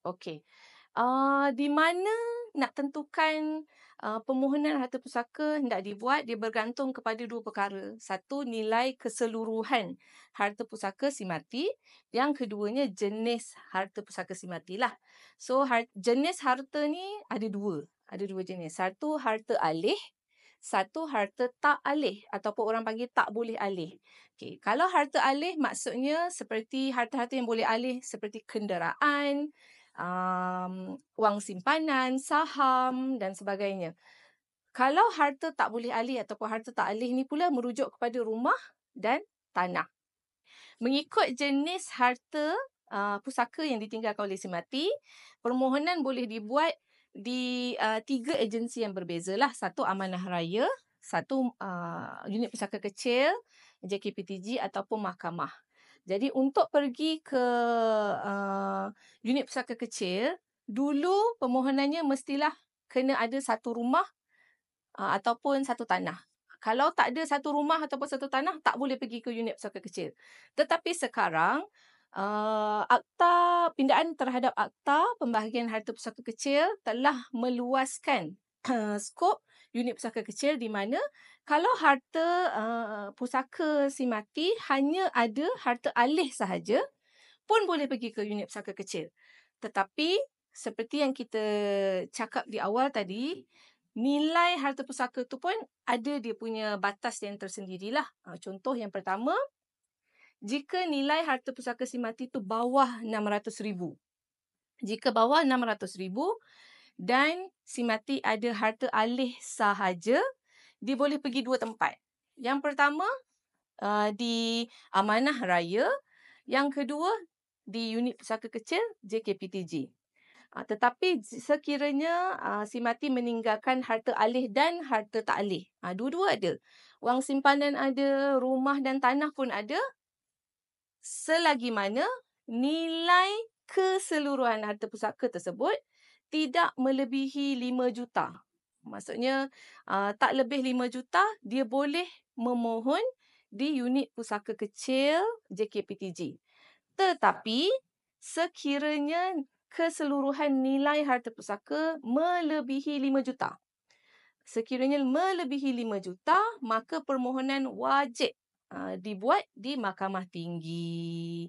Okey. Di mana nak tentukan permohonan harta pusaka hendak dibuat, dia bergantung kepada dua perkara. Satu, nilai keseluruhan harta pusaka si mati. Yang keduanya, jenis harta pusaka si mati lah. So, jenis harta ni ada dua. Ada dua jenis. Satu, harta alih. Satu, harta tak alih ataupun orang panggil tak boleh alih. Okay. Kalau harta alih maksudnya seperti harta-harta yang boleh alih seperti kenderaan, wang simpanan, saham dan sebagainya. Kalau harta tak boleh alih ataupun harta tak alih ni pula merujuk kepada rumah dan tanah. Mengikut jenis harta pusaka yang ditinggalkan oleh si mati, permohonan boleh dibuat di 3 agensi yang berbeza lah. Satu, Amanah Raya. Satu, unit pusaka kecil, JKPTG ataupun mahkamah. Jadi untuk pergi ke unit pusaka kecil, dulu permohonannya mestilah kena ada satu rumah ataupun satu tanah. Kalau tak ada satu rumah ataupun satu tanah, tak boleh pergi ke unit pusaka kecil. Tetapi sekarang, akta pindaan terhadap akta pembahagian harta pusaka kecil telah meluaskan skop unit pusaka kecil, di mana kalau harta pusaka si mati hanya ada harta alih sahaja, pun boleh pergi ke unit pusaka kecil. Tetapi seperti yang kita cakap di awal tadi, nilai harta pusaka tu pun ada dia punya batas yang tersendirilah. Contoh yang pertama, jika nilai harta pusaka si mati tu bawah 600,000. Jika bawah 600,000 dan si mati ada harta alih sahaja, dia boleh pergi dua tempat. Yang pertama, di Amanah Raya. Yang kedua, di unit pusaka kecil JKPTG. Tetapi sekiranya si mati meninggalkan harta alih dan harta tak alih, dua-dua ada. Wang simpanan ada, rumah dan tanah pun ada. Selagi mana nilai keseluruhan harta pusaka tersebut tidak melebihi 5 juta. Maksudnya tak lebih 5 juta, dia boleh memohon di unit pusaka kecil JKPTG. Tetapi sekiranya keseluruhan nilai harta pusaka melebihi 5 juta. Sekiranya melebihi 5 juta, maka permohonan wajib dibuat di Mahkamah Tinggi.